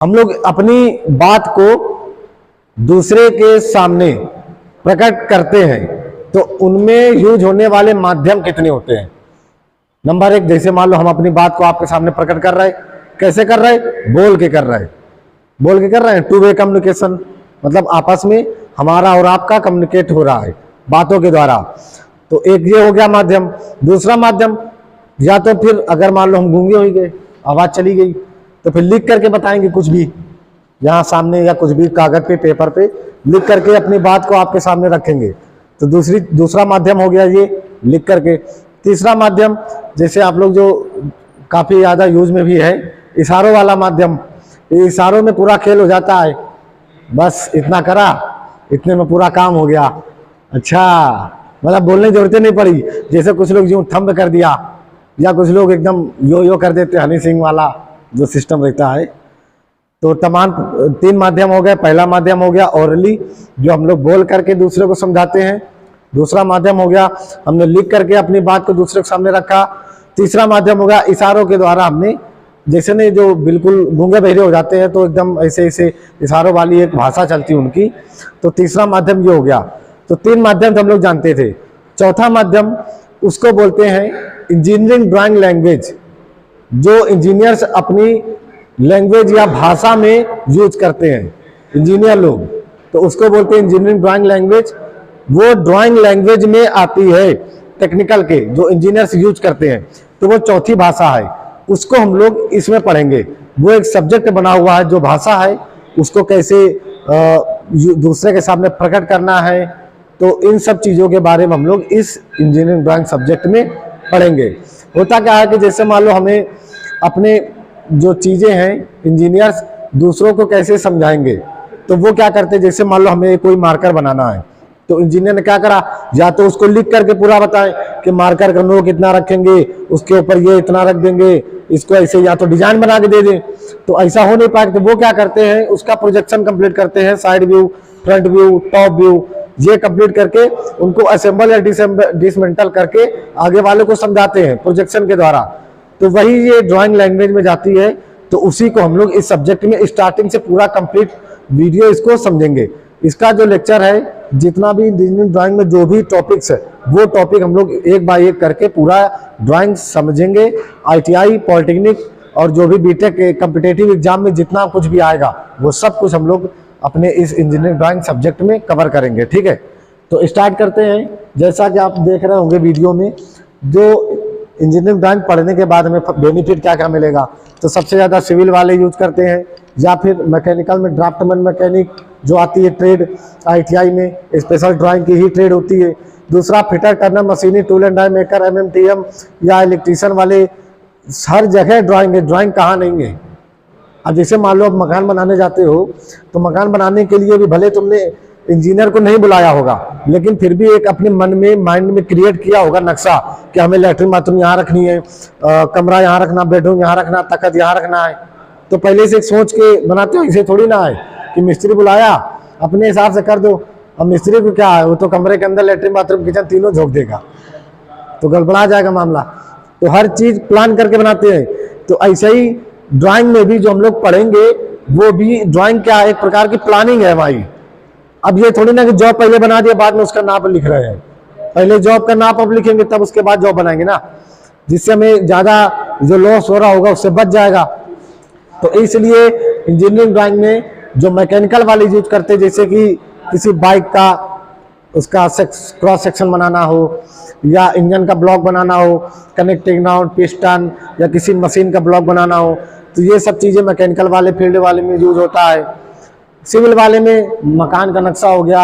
हम लोग अपनी बात को दूसरे के सामने प्रकट करते हैं तो उनमें यूज होने वाले माध्यम कितने होते हैं। नंबर एक, जैसे मान लो हम अपनी बात को आपके सामने प्रकट कर रहे हैं, कैसे कर रहे हैं? बोल के कर रहे हैं। बोल के कर रहे हैं, टू वे कम्युनिकेशन, मतलब आपस में हमारा और आपका कम्युनिकेट हो रहा है बातों के द्वारा। तो एक ये हो गया माध्यम। दूसरा माध्यम, या तो फिर अगर मान लो हम गूंगे हो गए, आवाज चली गई, तो फिर लिख करके बताएंगे कुछ भी यहाँ सामने, या कुछ भी कागज पे पेपर पे लिख करके अपनी बात को आपके सामने रखेंगे। तो दूसरा माध्यम हो गया ये लिख करके। तीसरा माध्यम, जैसे आप लोग जो काफी ज्यादा यूज में भी है, इशारों वाला माध्यम। इशारों में पूरा खेल हो जाता है, बस इतना करा, इतने में पूरा काम हो गया। अच्छा, मतलब बोलने की जरूरत नहीं पड़ी। जैसे कुछ लोग यूं थंब कर दिया, या कुछ लोग एकदम यो कर देते, हनी सिंह वाला जो सिस्टम रहता है। तो तमाम 3 माध्यम हो गए। पहला माध्यम हो गया ओरली, जो हम लोग बोल करके दूसरे को समझाते हैं। दूसरा माध्यम हो गया हमने लिख करके अपनी बात को दूसरे के सामने रखा। तीसरा माध्यम हो गया इशारों के द्वारा, हमने जैसे नहीं जो बिल्कुल गूंगे बहरे हो जाते हैं तो एकदम ऐसे ऐसे इशारों वाली एक भाषा चलती है उनकी। तो तीसरा माध्यम ये हो गया। तो 3 माध्यम तो हम लोग जानते थे। चौथा माध्यम, उसको बोलते हैं इंजीनियरिंग ड्राइंग लैंग्वेज, जो इंजीनियर्स अपनी लैंग्वेज या भाषा में यूज करते हैं इंजीनियर लोग, तो उसको बोलते हैं इंजीनियरिंग ड्राइंग लैंग्वेज। वो ड्राइंग लैंग्वेज में आती है, टेक्निकल के जो इंजीनियर्स यूज करते हैं, तो वो चौथी भाषा है। उसको हम लोग इसमें पढ़ेंगे। वो एक सब्जेक्ट बना हुआ है, जो भाषा है उसको कैसे दूसरे के सामने प्रकट करना है। तो इन सब चीजों के बारे में हम लोग इस इंजीनियरिंग ड्राइंग सब्जेक्ट में पढ़ेंगे। होता क्या है कि जैसे मान लो हमें अपने जो चीजें हैं, इंजीनियर्स दूसरों को कैसे समझाएंगे, तो वो क्या करते हैं, जैसे मान लो हमें कोई मार्कर बनाना है, तो इंजीनियर ने क्या करा, या तो उसको लिख करके पूरा बताएं कि मार्कर का नोक इतना रखेंगे, उसके ऊपर ये इतना रख देंगे, इसको ऐसे, या तो डिजाइन बना के दे दें। तो ऐसा हो नहीं पाए, तो वो क्या करते हैं, उसका प्रोजेक्शन कंप्लीट करते हैं, side view, front view, top view, ये कंप्लीट करके उनको असेंबल या डिसमेंटल करके आगे वाले को समझाते हैं प्रोजेक्शन के द्वारा। तो वही ये ड्राइंग लैंग्वेज में जाती है। तो उसी को हम लोग इस सब्जेक्ट में स्टार्टिंग से पूरा कंप्लीट वीडियो इसको समझेंगे। इसका जो लेक्चर है, जितना भी इंजीनियरिंग ड्राइंग में जो भी टॉपिक्स है, वो टॉपिक हम लोग एक बाय एक करके पूरा ड्राइंग समझेंगे। ITI, पॉलिटेक्निक और जो भी बीटेक कॉम्पिटिटिव एग्जाम में जितना कुछ भी आएगा, वो सब कुछ हम लोग अपने इस इंजीनियरिंग ड्राइंग सब्जेक्ट में कवर करेंगे। ठीक है, तो स्टार्ट करते हैं। जैसा कि आप देख रहे होंगे वीडियो में, जो इंजीनियरिंग ड्राइंग पढ़ने के बाद हमें बेनिफिट क्या क्या मिलेगा, तो सबसे ज़्यादा सिविल वाले यूज करते हैं, या फिर मैकेनिकल में ड्राफ्टमैन मैकेनिक जो आती है ट्रेड, ITI में स्पेशल ड्राइंग की ही ट्रेड होती है। दूसरा फिटर, टर्नर, मशीनी, tool and die maker, MMTM या इलेक्ट्रीशियन वाले, हर जगह ड्राइंग है। ड्राइंग कहाँ नहीं है। अब जैसे मान लो आप मकान बनाने जाते हो, तो मकान बनाने के लिए भी भले तुमने इंजीनियर को नहीं बुलाया होगा, लेकिन फिर भी एक अपने मन में, माइंड में क्रिएट किया होगा नक्शा कि हमें लैट्रिन बाथरूम यहाँ रखनी है, कमरा यहाँ रखना, बेडरूम यहाँ रखना, तखत यहाँ रखना है। तो पहले से सोच के बनाते हो, इसे थोड़ी ना है कि मिस्त्री बुलाया अपने हिसाब से कर दो। अब मिस्त्री को क्या है, वो तो कमरे के अंदर लैट्रिन बाथरूम किचन तीनों झोंक देगा, तो गड़बड़ा जाएगा मामला। तो हर चीज प्लान करके बनाते हैं। तो ऐसे ही ड्राइंग में भी जो हम लोग पढ़ेंगे, वो भी ड्राइंग क्या है, एक प्रकार की प्लानिंग है हमारी। अब ये थोड़ी ना कि जॉब पहले बना दिया बाद में उसका नाप लिख रहे हैं। पहले जॉब का नाप अब लिखेंगे, तब उसके बाद जॉब बनाएंगे ना, जिससे हमें ज्यादा जो लॉस हो रहा होगा उससे बच जाएगा। तो इसलिए इंजीनियरिंग ड्राइंग में जो मैकेनिकल वाले यूज करते हैं, जैसे कि किसी बाइक का उसका क्रॉस सेक्शन बनाना हो, या इंजन का ब्लॉक बनाना हो, कनेक्टिंग नाउट, पिस्टन, या किसी मशीन का ब्लॉक बनाना हो, तो ये सब चीजें मैकेनिकल वाले फील्ड वाले में यूज होता है। सिविल वाले में मकान का नक्शा हो गया,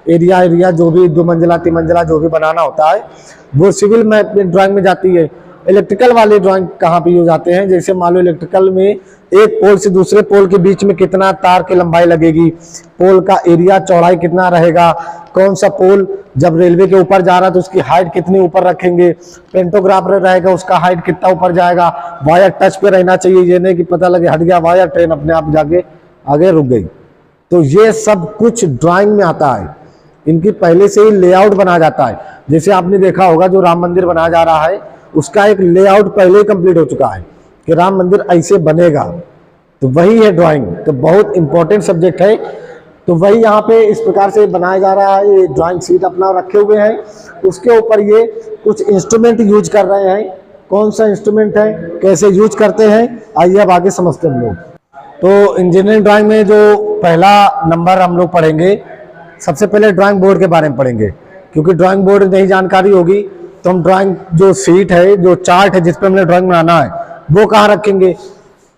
एरिया जो भी 2 मंजिला 3 मंजिला जो भी बनाना होता है, वो सिविल में ड्राइंग में जाती है। इलेक्ट्रिकल वाले ड्राइंग कहाँ पे यूज आते हैं, जैसे मान लो इलेक्ट्रिकल में एक पोल से दूसरे पोल के बीच में कितना तार की लंबाई लगेगी, पोल का एरिया चौड़ाई कितना रहेगा, कौन सा पोल जब रेलवे के ऊपर जा रहा है तो उसकी हाइट कितनी ऊपर रखेंगे, पेंटोग्राफ रहेगा उसका हाइट कितना ऊपर जाएगा, वायर टच पे रहना चाहिए, ये नहीं कि पता लगे हट गया वायर, ट्रेन अपने आप जाके आगे रुक गई। तो ये सब कुछ ड्राइंग में आता है। इनकी पहले से ही लेआउट बनाया जाता है। जैसे आपने देखा होगा जो राम मंदिर बनाया जा रहा है, उसका एक लेआउट पहले ही कंप्लीट हो चुका है कि राम मंदिर ऐसे बनेगा। तो वही है ड्राइंग, तो बहुत इंपॉर्टेंट सब्जेक्ट है। तो वही यहाँ पे इस प्रकार से बनाया जा रहा है, ये ड्राइंग शीट अपना रखे हुए हैं, उसके ऊपर ये कुछ इंस्ट्रूमेंट यूज कर रहे हैं। कौन सा इंस्ट्रूमेंट है, कैसे यूज करते हैं, आइए अब आगे समझते हैं हम लोग। तो इंजीनियरिंग ड्राइंग में जो पहला नंबर हम लोग पढ़ेंगे, सबसे पहले ड्राइंग बोर्ड के बारे में पढ़ेंगे, क्योंकि ड्राइंग बोर्ड नहीं जानकारी होगी तो हम ड्राइंग जो शीट है, जो चार्ट है जिस पे हमने ड्राइंग बनाना है, वो कहाँ रखेंगे,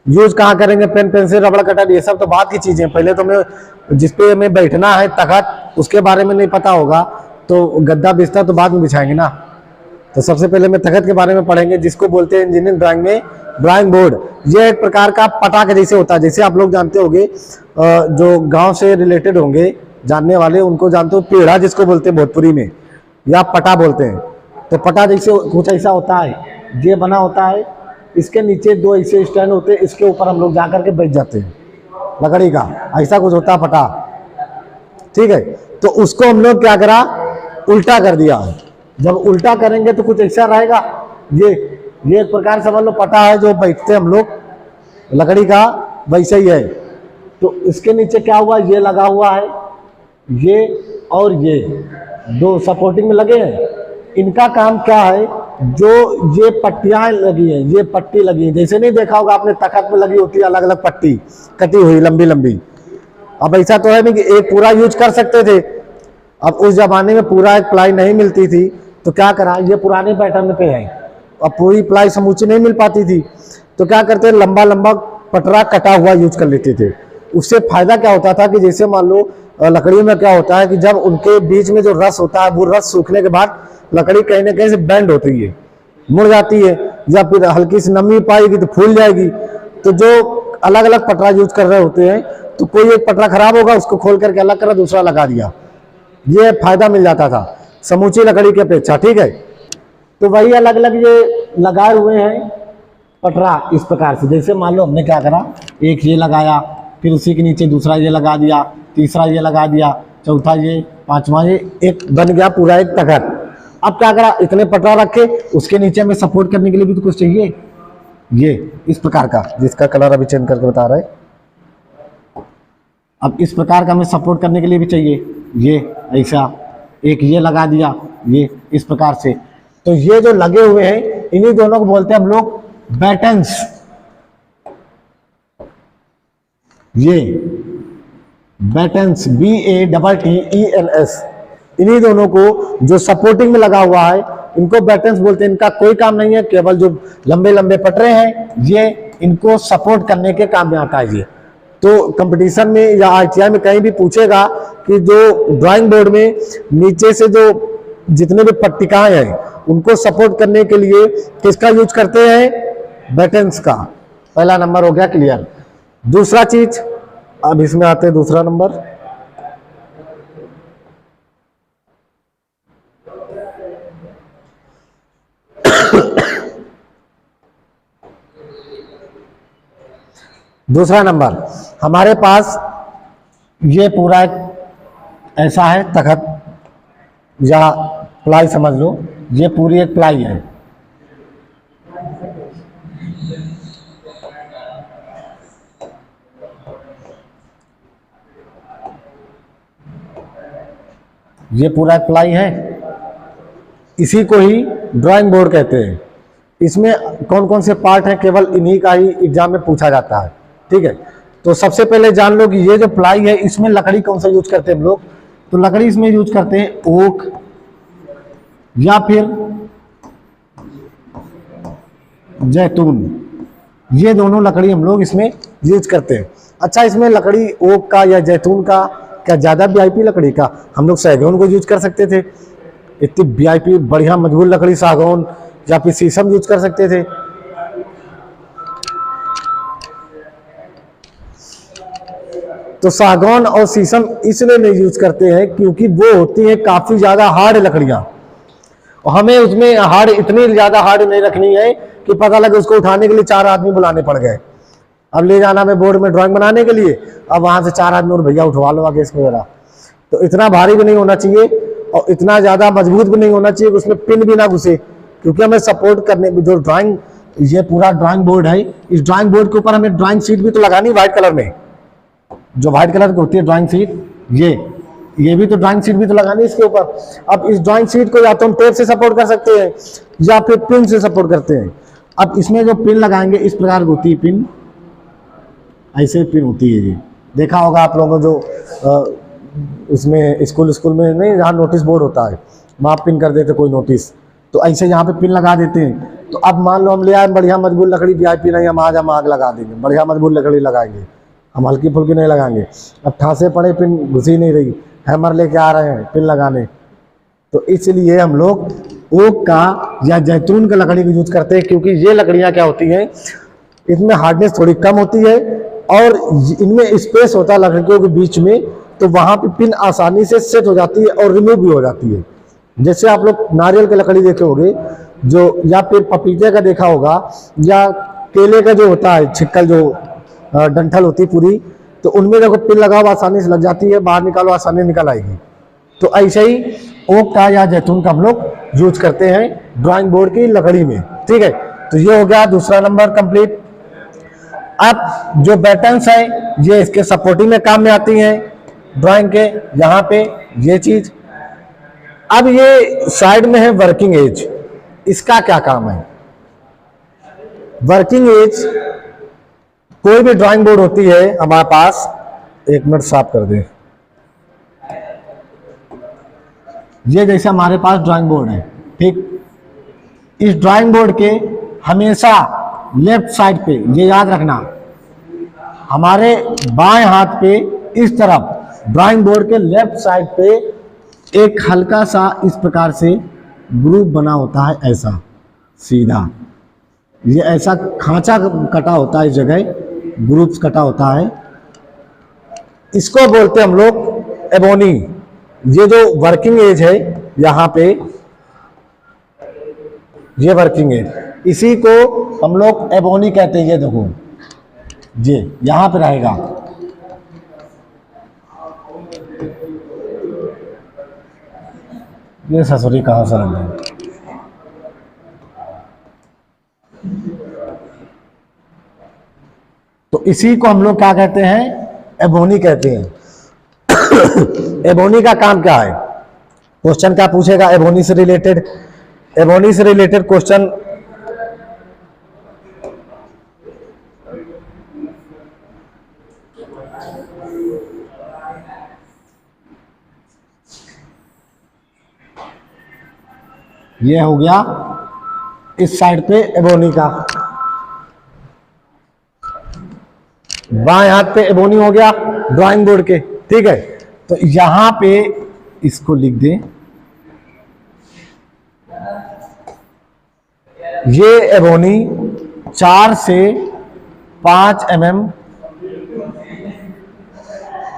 यूज कहाँ करेंगे, पेन पेंसिल रबड़ कटर, ये सब तो बात की चीजें। पहले तो हमें जिस पे हमें बैठना है तखत, उसके बारे में नहीं पता होगा तो गद्दा बिस्तर तो बाद में बिछाएंगे ना। तो सबसे पहले मैं तखत के बारे में पढ़ेंगे, जिसको बोलते हैं इंजीनियरिंग ड्राइंग में ड्राइंग बोर्ड। यह एक प्रकार का पटा के जैसे होता है, जैसे आप लोग जानते होंगे, जो गांव से रिलेटेड होंगे जानने वाले उनको जानते हो, पेड़ा जिसको बोलते हैं भोजपुरी में, या पटा बोलते हैं। तो पटा जैसे कुछ ऐसा होता है, ये बना होता है, इसके नीचे दो ऐसे स्टैंड होते हैं, इसके ऊपर हम लोग जा करके बैठ जाते हैं, लकड़ी का ऐसा कुछ होता है पटा, ठीक है। तो उसको हम लोग क्या करा, उल्टा कर दिया। जब उल्टा करेंगे तो कुछ ऐसा रहेगा, ये एक प्रकार समझ लो पटा है जो बैठते हम लोग लकड़ी का, वैसे ही है। तो इसके नीचे क्या हुआ, ये लगा हुआ है, ये और ये दो सपोर्टिंग में लगे हैं। इनका काम क्या है, जो ये पट्टियां लगी हैं, ये पट्टी लगी है, जैसे नहीं देखा होगा आपने तखत में लगी होती है अलग अलग पट्टी कटी हुई लंबी लंबी। अब ऐसा तो है नहीं कि एक पूरा यूज कर सकते थे, अब उस जमाने में पूरा एक प्लाई नहीं मिलती थी, तो क्या करा, ये पुराने पैटर्न पे है, अब पूरी प्लाई समूची नहीं मिल पाती थी, तो क्या करते, लंबा लंबा पटरा कटा हुआ यूज कर लेते थे। उससे फायदा क्या होता था कि जैसे मान लो लकड़ी में क्या होता है कि जब उनके बीच में जो रस होता है, वो रस सूखने के बाद लकड़ी कहीं ना कहीं से बेंड होती है, मुड़ जाती है, या फिर हल्की सी नमी पाएगी तो फूल जाएगी। तो जो अलग अलग पटरा यूज कर रहे होते हैं, तो कोई एक पटरा खराब होगा, उसको खोल करके अलग करा, दूसरा लगा दिया, ये फायदा मिल जाता था समूची लकड़ी की अपेक्षा, ठीक है। तो वही अलग अलग ये लगाए हुए हैं पटरा इस प्रकार से। जैसे मान लो हमने क्या करा, एक ये लगाया, फिर उसी के नीचे दूसरा ये लगा दिया, तीसरा ये लगा दिया, चौथा ये, पांचवा ये, एक बन गया पूरा एक तखत। अब क्या करा, इतने पटरा रखे, उसके नीचे में सपोर्ट करने के लिए भी तो कुछ चाहिए, ये इस प्रकार का, जिसका कलर अभी चेंज करके बता रहे हैं। अब इस प्रकार का हमें सपोर्ट करने के लिए भी चाहिए, ये ऐसा एक ये लगा दिया, ये इस प्रकार से। तो ये जो लगे हुए हैं, इन्हीं दोनों को बोलते हैं हम लोग बैटन्स। ये बैटन्स, BATTENS, इन्हीं दोनों को जो सपोर्टिंग में लगा हुआ है, इनको बैटन्स बोलते हैं। इनका कोई काम नहीं है, केवल जो लंबे लंबे पटरे हैं, ये इनको सपोर्ट करने के काम में आता है ये। तो कंपटीशन में या ITI में कहीं भी पूछेगा कि जो ड्राइंग बोर्ड में नीचे से जो जितने भी पट्टिकाएं हैं, उनको सपोर्ट करने के लिए किसका यूज करते हैं, बैटन्स का। पहला नंबर हो गया क्लियर। दूसरा चीज, अब इसमें आते हैं दूसरा नंबर, दूसरा नंबर हमारे पास ये पूरा एक ऐसा है तखत या प्लाई समझ लो, ये पूरी एक प्लाई है। ये पूरा एक प्लाई है, इसी को ही ड्राइंग बोर्ड कहते हैं। इसमें कौन कौन से पार्ट हैं, केवल इन्हीं का ही एग्जाम में पूछा जाता है, ठीक है। तो सबसे पहले जान लो कि ये जो प्लाई है, इसमें लकड़ी कौन सा यूज करते हैं हम लोग, तो लकड़ी इसमें यूज करते हैं ओक या फिर जैतून, ये दोनों लकड़ी हम लोग इसमें यूज करते हैं। अच्छा, इसमें लकड़ी ओक का या जैतून का क्या ज्यादा VIP लकड़ी का, हम लोग सागौन को यूज कर सकते थे, इतनी VIP बढ़िया मजबूत लकड़ी सागौन या फिर शीशम यूज कर सकते थे। तो सागौन और शीशम इसलिए नहीं यूज करते हैं क्योंकि वो होती है काफी ज्यादा हार्ड लकड़ियां, और हमें उसमें हार्ड इतनी ज्यादा हार्ड नहीं रखनी है कि पता लगे उसको उठाने के लिए 4 आदमी बुलाने पड़ गए। अब ले जाना में बोर्ड में ड्राइंग बनाने के लिए, अब वहां से 4 आदमी और भैया उठवा लो आगे इसको जरा। तो इतना भारी भी नहीं होना चाहिए और इतना ज्यादा मजबूत भी नहीं होना चाहिए कि उसमें पिन भी ना घुसे, क्योंकि हमें सपोर्ट करने जो ड्राइंग ये पूरा ड्राइंग बोर्ड है। इस ड्राइंग बोर्ड के ऊपर हमें ड्राइंग शीट भी तो लगानी व्हाइट कलर में, जो व्हाइट कलर की होती है ड्राइंग शीट, ये भी तो ड्राइंग शीट भी तो लगानी है इसके ऊपर। अब इस ड्राइंग शीट को या तो हम टेप से सपोर्ट कर सकते हैं या फिर पिन से सपोर्ट करते हैं। अब इसमें जो पिन लगाएंगे इस प्रकार की होती है पिन, ऐसे पिन होती है। ये देखा होगा आप लोगों जो इसमें स्कूल में नहीं, जहाँ नोटिस बोर्ड होता है वहाँ पिन कर देते कोई नोटिस, तो ऐसे यहाँ पे पिन लगा देते हैं। तो अब मान लो हम ले आए बढ़िया मजबूत लकड़ी, VIP नहीं, हम आग लगा देंगे, बढ़िया मजबूत लकड़ी लगाएंगे, हम हल्की फुल्की नहीं लगाएंगे। अब ठासे पड़े पिन घुस ही नहीं रही, हैमर लेके आ रहे हैं पिन लगाने, तो इसलिए हम लोग ओक का या जैतून का लकड़ी का यूज करते हैं, क्योंकि ये लकड़ियाँ क्या होती हैं, इसमें हार्डनेस थोड़ी कम होती है और इनमें स्पेस होता है लकड़ियों के बीच में, तो वहाँ पे पिन आसानी से सेट हो जाती है और रिमूव भी हो जाती है। जैसे आप लोग नारियल की लकड़ी देखे होंगे जो, या फिर पपीते का देखा होगा, या केले का जो होता है छिक्कल, जो डंठल होती पूरी, तो उनमें देखो पिन लगाओ आसानी से लग जाती है, बाहर निकालो आसानी निकल आएगी। तो ऐसे ही ओक का या जैतून का हम लोग यूज करते हैं ड्राइंग बोर्ड की लकड़ी में। ठीक है, तो ये हो गया दूसरा नंबर कंप्लीट। अब जो बैटन्स है ये इसके सपोर्टिंग में काम में आती हैं ड्राइंग के, यहाँ पे ये चीज। अब ये साइड में है वर्किंग एज, इसका क्या काम है? वर्किंग एज कोई भी ड्राइंग बोर्ड होती है हमारे पास, एक मिनट साफ कर दें, ये जैसे हमारे पास ड्राइंग बोर्ड है, ठीक, इस ड्राइंग बोर्ड के हमेशा लेफ्ट साइड पे, ये याद रखना, हमारे बाएं हाथ पे इस तरफ ड्राइंग बोर्ड के लेफ्ट साइड पे एक हल्का सा इस प्रकार से ग्रुप बना होता है, ऐसा सीधा, ये ऐसा खांचा कटा होता है, इस जगह ग्रुप्स कटा होता है, इसको बोलते हैं हम लोग एबोनी। ये जो वर्किंग एज है यहाँ पे, ये वर्किंग एज, इसी को हम लोग एबोनी कहते हैं। ये देखो, ये यहां पे रहेगा, ये ससुरी कहां से रंग है, तो इसी को हम लोग क्या कहते हैं, एबोनी कहते हैं। एबोनी का काम क्या है? क्वेश्चन क्या पूछेगा एबोनी से रिलेटेड? एबोनी से रिलेटेड क्वेश्चन ये हो गया इस साइड पे एबोनी का, बाएं हाथ पे एबोनी हो गया ड्राइंग बोर्ड के, ठीक है। तो यहां पे इसको लिख दें, ये एबोनी 4 से 5 mm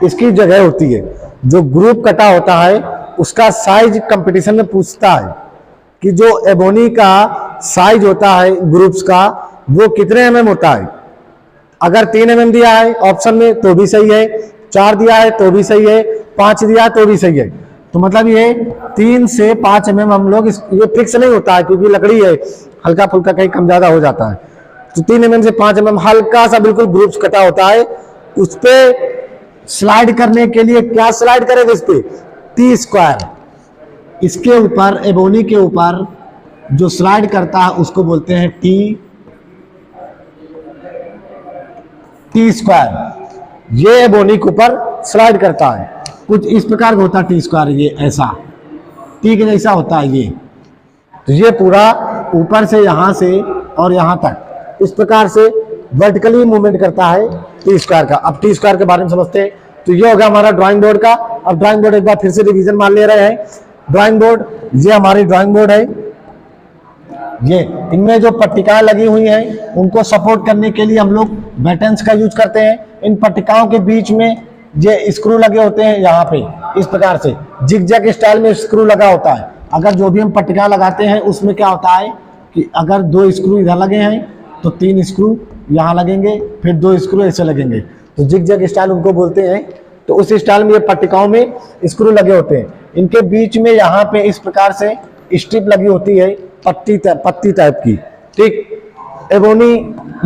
इसकी जगह होती है। जो ग्रुप कटा होता है उसका साइज कंपटीशन में पूछता है कि जो एबोनी का साइज होता है ग्रुप्स का वो कितने mm होता है। अगर 3 mm दिया है ऑप्शन में तो भी सही है, 4 दिया है तो भी सही है, 5 दिया है तो भी सही है। तो मतलब ये 3 से 5 mm हम लोग ये फिक्स नहीं होता है क्योंकि लकड़ी है, हल्का फुल्का कहीं कम ज्यादा हो जाता है। तो 3 mm से 5 mm हल्का सा बिल्कुल ग्रुप्स कटा होता है, उस पे स्लाइड करने के लिए क्या स्लाइड करेगा, इस पे टी स्क्वायर, इसके ऊपर एबोनी के ऊपर जो स्लाइड करता है उसको बोलते हैं टी स्क्वायर। ये एबोनी के ऊपर स्लाइड करता है, कुछ इस प्रकार का होता है टी स्क्वायर, ये ऐसा टी के जैसा होता है ये। तो ये पूरा ऊपर से यहां से और यहां तक इस प्रकार से वर्टिकली मूवमेंट करता है टी स्क्वायर का। अब टी स्क्वायर के बारे में समझते हैं। तो ये होगा हमारा ड्राइंग बोर्ड का। अब ड्राइंग बोर्ड एक बार फिर से रिवीजन मान ले रहे हैं। ड्राइंग बोर्ड, ये हमारी ड्राइंग बोर्ड है, ये इनमें जो पट्टिकाएं लगी हुई हैं उनको सपोर्ट करने के लिए हम लोग बैटन्स का यूज करते हैं। इन पट्टिकाओं के बीच में ये स्क्रू लगे होते हैं, यहाँ पे इस प्रकार से जिग-जैग स्टाइल में स्क्रू लगा होता है। अगर जो भी हम पट्टिका लगाते हैं उसमें क्या होता है कि अगर 2 स्क्रू इधर लगे हैं तो 3 स्क्रू यहाँ लगेंगे, फिर 2 स्क्रू ऐसे लगेंगे, तो जिग-जैग स्टाइल उनको बोलते हैं। तो उस स्टाइल में ये पट्टिकाओं में स्क्रू लगे होते हैं। इनके बीच में यहाँ पे इस प्रकार से स्ट्रिप लगी होती है, पत्ती टाइप की, ठीक। एबोनी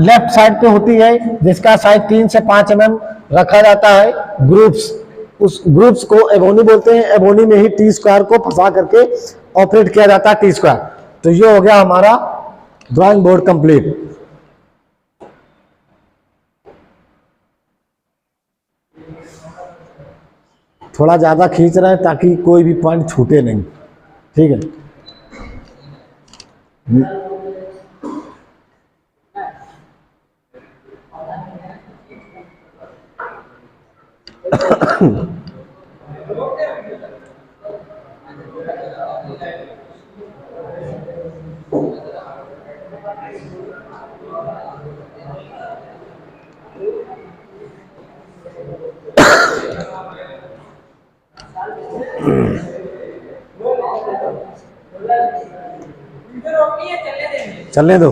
लेफ्ट साइड पे होती है, जिसका साइज 3 से 5 mm रखा जाता है। ग्रुप्स, उस ग्रुप्स को एबोनी बोलते हैं। एबोनी में ही टी स्क्वायर को फंसा करके ऑपरेट किया जाता है, टी स्क्वायर। तो ये हो गया हमारा ड्राइंग बोर्ड कंप्लीट। थोड़ा ज्यादा खींच रहे हैं ताकि कोई भी पॉइंट छूटे नहीं, ठीक है। चलने दो।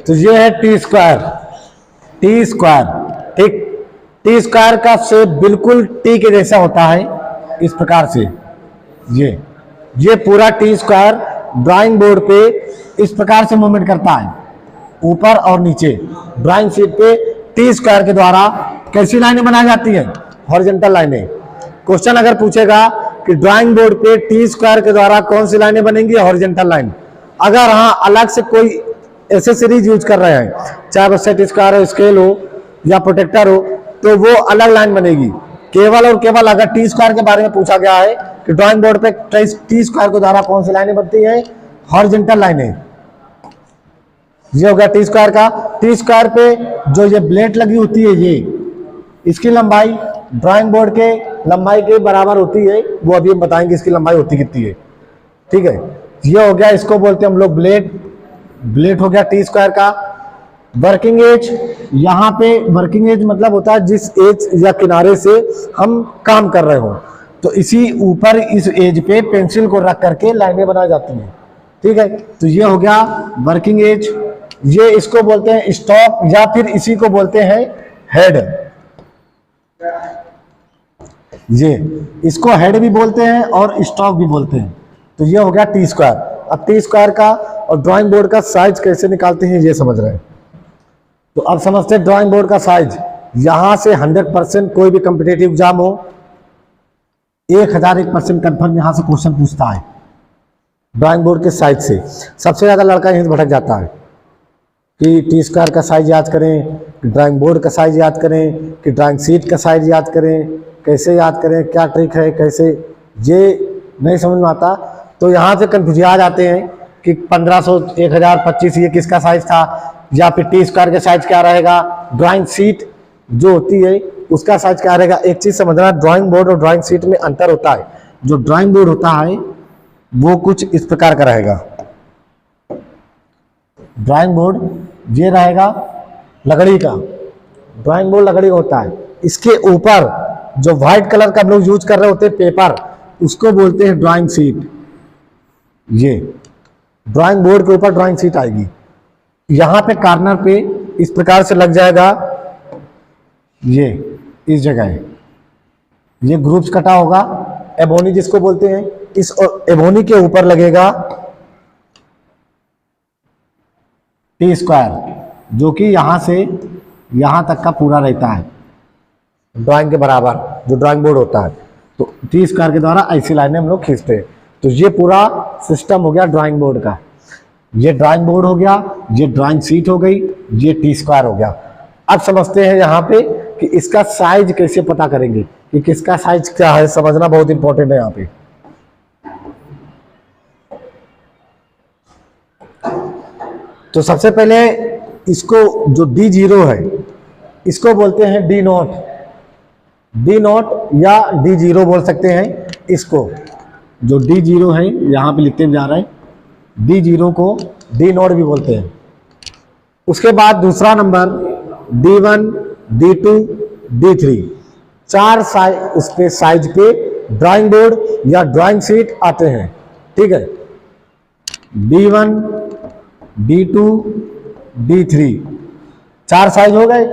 तो ये है टी स्क्वायर। टी स्क्वायर, ठीक। टी स्क्वायर का शेप बिल्कुल टी के जैसा होता है, इस प्रकार से। ये पूरा टी स्क्वायर ड्राइंग बोर्ड पे इस प्रकार से मूवमेंट करता है, ऊपर और नीचे। ड्राइंग शीट पे टी स्क्वायर के द्वारा कैसी लाइनें बनाई जाती हैं? हॉरिजॉन्टल लाइनें। क्वेश्चन अगर पूछेगा कि ड्राइंग बोर्ड पे टी स्क्वायर के द्वारा कौन सी लाइनें बनेंगी? Horizontal line. अगर हाँ अलग से कोई एसेसरीज यूज कर रहे हैं, चाहे वो सेट स्क्वायर हो, स्केल हो या प्रोटेक्टर हो, तो वो अलग लाइन बनेगी। केवल और केवल अगर टी स्क्वायर के बारे में पूछा गया है कि ड्राइंग बोर्ड पे टी स्क्वायर के द्वारा कौन सी लाइनें बनती है? हॉरिजॉन्टल लाइनें। ये हो गया टी स्क्वायर का। टी स्क्वायर पे जो ये ब्लेड लगी होती है, ये इसकी लंबाई ड्राइंग बोर्ड के लंबाई के बराबर होती है। वो अभी हम बताएंगे इसकी लंबाई होती कितनी है, ठीक है। ये हो गया, इसको बोलते हैं हम लोग ब्लेड। ब्लेड हो गया टी स्क्वायर का। वर्किंग एज, यहाँ पे वर्किंग एज मतलब होता है जिस एज या किनारे से हम काम कर रहे हो, तो इसी ऊपर इस एज पे पेंसिल को रख करके लाइनें बनाई जाती हैं, ठीक है। तो ये हो गया वर्किंग एज। ये इसको बोलते हैं स्टॉप, या फिर इसी को बोलते हैं हेड। ये इसको हेड भी बोलते हैं और स्टॉक भी बोलते हैं। तो ये हो गया टी स्क्वायर। अब टी स्क्वायर का और ड्राइंग बोर्ड का साइज कैसे निकालते हैं ये समझ रहे हैं। तो अब समझते हैं ड्राइंग बोर्ड का साइज। यहां से 100% कोई भी कॉम्पिटिटिव एग्जाम हो, 1001% कंफर्म यहां से क्वेश्चन पूछता है ड्राइंग बोर्ड के साइज से। सबसे ज्यादा लड़का यहीं भटक जाता है कि टी स्क्वायर का साइज याद करें, कि ड्राइंग बोर्ड का साइज याद करें, कि ड्राइंग शीट का साइज याद करें, कैसे याद करें, क्या ट्रिक है, कैसे, ये नहीं समझ में आता। तो यहाँ से कंफ्यूज आ जाते हैं कि 1500, 1000, 25 ये किसका साइज था, या फिर टी स्क्वायर का साइज क्या रहेगा, ड्राइंग शीट जो होती है उसका साइज क्या रहेगा। एक चीज समझना, ड्राइंग बोर्ड और ड्राइंग शीट में अंतर होता है। जो ड्राइंग बोर्ड होता है वो कुछ इस प्रकार का रहेगा। ड्राइंग बोर्ड ये रहेगा लकड़ी का, ड्राइंग बोर्ड लकड़ी का होता है। इसके ऊपर जो व्हाइट कलर का हम लोग यूज कर रहे होते हैं पेपर, उसको बोलते हैं ड्राइंग शीट। ये ड्राइंग बोर्ड के ऊपर ड्राइंग शीट आएगी। यहां पे कॉर्नर पे इस प्रकार से लग जाएगा, ये इस जगह ये ग्रुप्स कटा होगा, एबोनी जिसको बोलते हैं। इस एबोनी के ऊपर लगेगा टी स्क्वायर, जो कि यहां से यहां तक का पूरा रहता है ड्राइंग के बराबर, जो ड्राइंग बोर्ड होता है। तो टी स्क्वायर के द्वारा ऐसी लाइनें हम लोग खींचते हैं। तो ये पूरा सिस्टम हो गया ड्राइंग बोर्ड का। ये ड्राइंग बोर्ड हो गया, ये ड्राइंग शीट हो गई, ये टी स्क्वायर हो गया। अब समझते हैं यहाँ पे कि इसका साइज कैसे पता करेंगे, कि किसका साइज क्या है, समझना बहुत इंपॉर्टेंट है यहाँ पे। तो सबसे पहले इसको जो D0 है इसको बोलते हैं D0, डी नॉट या D0 बोल सकते हैं इसको। जो D0 है यहाँ पे लिखते जा रहे हैं, D0 को D नॉट भी बोलते हैं। उसके बाद दूसरा नंबर D1, D2, D3, 4 उस पे साइज पे ड्राइंग बोर्ड या ड्राइंग शीट आते हैं। ठीक है, D1, D2, D3, 4 साइज हो गए,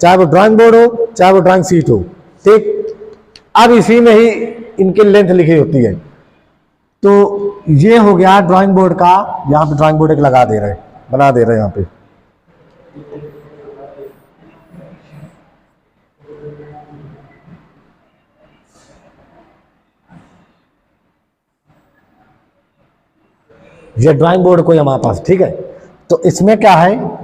चाहे वो ड्राइंग बोर्ड हो चाहे वो ड्राइंग शीट हो। ठीक, अब इसी में ही इनकी लेंथ लिखी होती है। तो ये हो गया ड्राइंग बोर्ड का, यहाँ पे ड्राइंग बोर्ड एक लगा दे रहे, बना दे रहे यहाँ पे। ये ड्राइंग बोर्ड कोई हमारे पास। ठीक है, तो इसमें क्या है,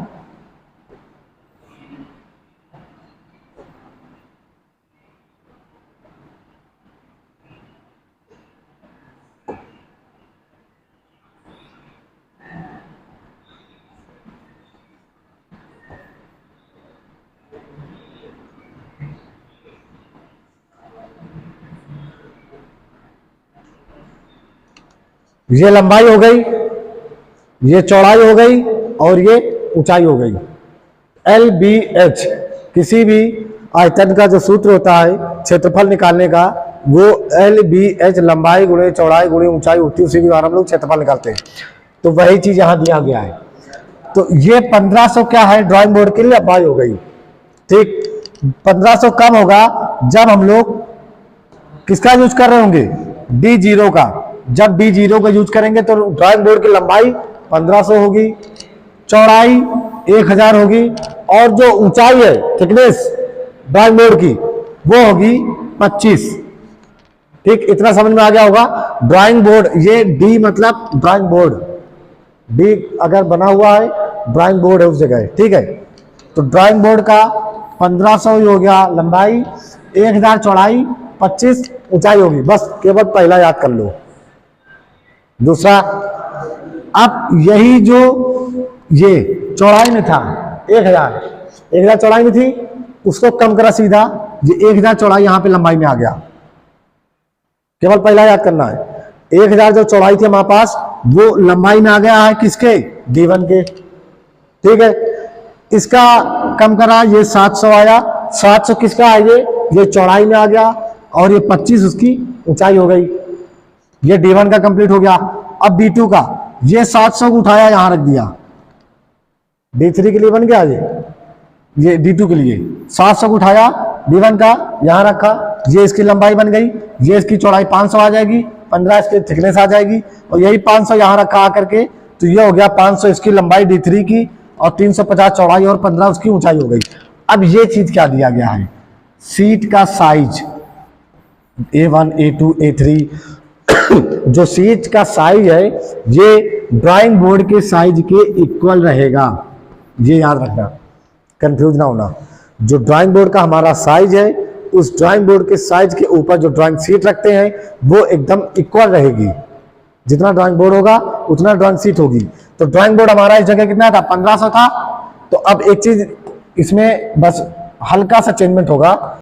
ये लंबाई हो गई, ये चौड़ाई हो गई और ये ऊंचाई हो गई। LBH किसी भी आयतन का जो सूत्र होता है क्षेत्रफल निकालने का, वो LBH लंबाई गुणे चौड़ाई गुणे ऊंचाई होती है, उसी के द्वारा हम लोग क्षेत्रफल निकालते हैं। तो वही चीज यहां दिया गया है। तो ये 1500 क्या है, ड्राइंग बोर्ड के लिए लंबाई हो गई। ठीक, 1500 कम होगा जब हम लोग किसका यूज कर रहे होंगे, D0 का। जब D0 का यूज करेंगे तो ड्राइंग बोर्ड की लंबाई 1500 होगी, चौड़ाई 1000 होगी, और जो ऊंचाई है थिकनेस ड्राइंग बोर्ड की वो होगी 25। ठीक, इतना समझ में आ गया होगा। ड्राइंग बोर्ड, ये D मतलब ड्राइंग बोर्ड, D अगर बना हुआ है ड्राइंग बोर्ड है उस जगह। ठीक है, तो ड्राइंग बोर्ड का 1500 हो गया लंबाई, 1000 चौड़ाई, 25 ऊंचाई होगी। बस केवल पहला याद कर लो। दूसरा, अब यही जो ये चौड़ाई में था 1000 चौड़ाई में थी, उसको कम करा सीधा, ये 1000 चौड़ाई यहां पे लंबाई में आ गया। केवल पहला याद करना है, 1000 जो चौड़ाई थी हमारे पास वो लंबाई में आ गया है किसके, D1 के। ठीक है, इसका कम करा, ये 700 आया, 700 किसका है, ये चौड़ाई में आ गया, और ये 25 उसकी ऊंचाई हो गई। ये D1 का कंप्लीट हो गया। अब D2 का, ये 700 को उठाया यहां रख दिया, D3 के लिए बन गया ये D2 के लिए 700 को उठाया, D1 का यहां रखा, ये इसकी लंबाई बन गई, ये इसकी चौड़ाई 500 आ जाएगी, 15 इसकी थिकनेस आ जाएगी, और यही 500 यहां रखा आकर के, तो ये हो गया 500 इसकी लंबाई D3 की, और 350 चौड़ाई और 15 उसकी ऊंचाई हो गई। अब ये चीज क्या दिया गया है, सीट का साइज A1, A2, A3 जो सीट का साइज है ये ड्राइंग बोर्ड के साइज के इक्वल रहेगा। ये याद रखना, कंफ्यूज ना होना। जो ड्राइंग बोर्ड का हमारा साइज है, उस ड्राइंग बोर्ड के साइज के ऊपर जो ड्राइंग शीट रखते हैं वो एकदम इक्वल रहेगी। जितना ड्राइंग बोर्ड होगा उतना ड्राइंग शीट होगी। तो ड्राइंग बोर्ड हमारा इस जगह कितना था, 1500 था। तो अब एक चीज इसमें बस हल्का सा चेंजमेंट होगा,